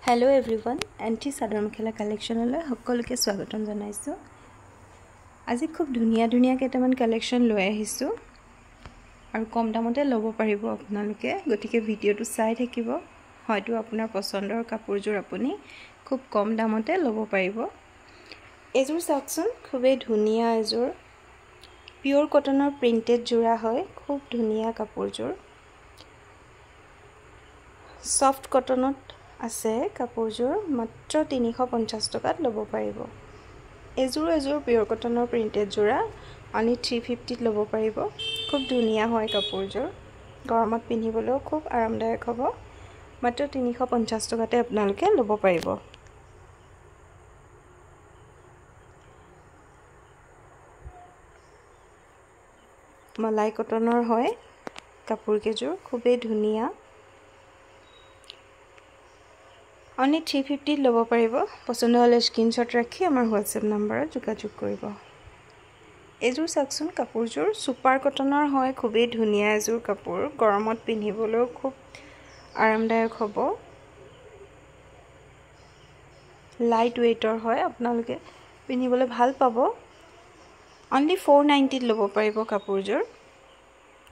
Hello everyone anti चादर मेखेला कालेक्शनলৈ সকলোকে স্বাগতম জনাইছো। আজি খুব ধুনিয়া ধুনিয়া কেইটামান কালেকশন লৈ আহিছো আৰু কম দামতে ল'ব পাৰিব আপোনালোকে। গতিকে ভিডিওটো চাই থাকিব, হয়তো আপোনাৰ পছন্দৰ কাপোৰজোৰ আপুনি খুব কম দামতে ল'ব পাৰিব। এজোৰ চাওকচোন, খুবেই ধুনিয়া এজোৰ পিওৰ কটনৰ প্ৰিন্টেড জোৰা হয়। খুব ধুনিয়া কাপোৰজোৰ, সফট কটনত আছে কাপোৰজোৰ। মাত্ৰ 350 টকাত ল'ব পাৰিব। এজোৰ পিওৰ কটনৰ প্ৰিন্টেড জোৰা অনলি 350 ল'ব পাৰিব। খুব ধুনিয়া হয় কাপোৰজোৰ, গৰমত পিন্ধিবলৈও খুব আৰামদায়ক হ'ব। মাত্ৰ 350 টকাতে আপোনালোকে ল'ব পাৰিব। মালাই কটনৰ হয় কাপোৰ কেজোৰ, খুবেই ধুনিয়া। অনলি 350 ল'ব পাৰিব। পছন্দ হ'লে স্ক্ৰিনশ্বট ৰাখি আমাৰ হোৱাটছএপ নম্বৰত যোগাযোগ কৰিব। এজোৰ চাওকচোন, কাপোৰজোৰ সুপাৰ কটনৰ হয়। খুবেই ধুনিয়া এজোৰ কাপোৰ, গৰমত পিন্ধিবলৈও খুব আৰামদায়ক হ'ব। লাইট ওয়েটৰ হয়, আপোনালোকে পিন্ধিবলৈ ভাল পাব। অনলি 490 ল'ব পাৰিব কাপোৰজোৰ।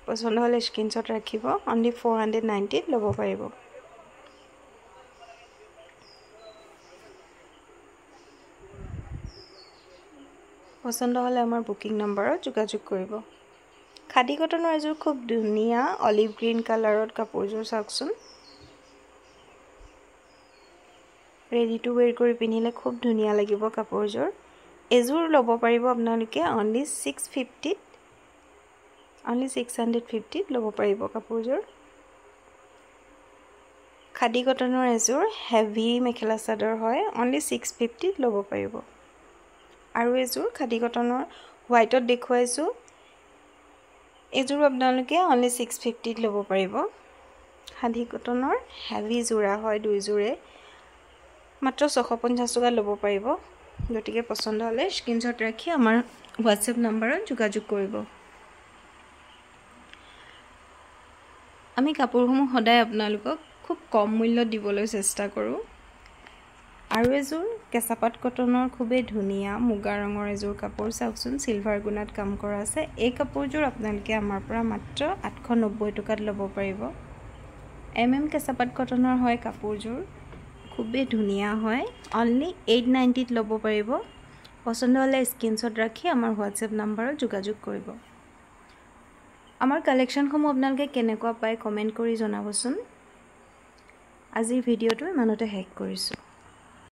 পছন্দ হ'লে স্ক্ৰিনশ্বট ৰাখিব। অনলি 490 ল'ব পাৰিব। পছন্দ হ'লে আমাৰ বুকিং নম্বৰত যোগাযোগ কৰিব। খাদী কটনৰ এজোৰ খুব ধুনিয়া অলিভ গ্ৰীণ কালাৰত কাপোৰজোৰ চাওকচোন। ৰেডি টু ওয়েৰ কৰি পিন্ধিলে খুব ধুনিয়া লাগিব কাপোৰজোৰ। এজোৰ ল'ব পাৰিব আপোনালোকে অনলি 650, অনলি 650 ল'ব পাৰিব কাপোৰজোৰ। খাদী কটনৰ এজোৰ হেভি মেখেলা চাদৰ হয়, অনলি 650 ল'ব পাৰিব। আৰু এজোৰ খাদী কটনৰ হোৱাইটত দেখুৱাইছো, এজোৰ আপোনালোকে অনলি 650 ল'ব পাৰিব। খাদী কটনৰ হেভি জোৰা হয়, দুইজোৰে মাত্ৰ 650 টকা ল'ব পাৰিব। গতিকে পছন্দ হ'লে স্ক্ৰিনশ্বট ৰাখি আমাৰ হোৱাটছএপ নম্বৰত যোগাযোগ কৰিব। আমি কাপোৰসমূহ সদায় আপোনালোকক খুব কম মূল্যত দিবলৈ চেষ্টা কৰোঁ। আৰু এজোৰ কেঁচাপাত কটনৰ খুবেই ধুনিয়া মুগা ৰঙৰ এজোৰ কাপোৰ চাওকচোন, সিলভাৰ গুণাত কাম কৰা আছে। এই কাপোৰজোৰ আপোনালোকে আমাৰ পৰা মাত্ৰ 890 টকাত ল'ব পাৰিব। কেঁচাপাত কটনৰ হয় কাপোৰজোৰ, খুবেই ধুনিয়া হয়। অনলি 890 ল'ব পাৰিব। পছন্দ হ'লে স্ক্ৰিনশ্বট ৰাখি আমাৰ হোৱাটছএপ নম্বৰত যোগাযোগ কৰিব। আমাৰ কালেকশ্যনসমূহ আপোনালোকে কেনেকুৱা পায় কমেণ্ট কৰি জনাবচোন। আজিৰ ভিডিঅ'টো ইমানতে শেষ কৰিছোঁ।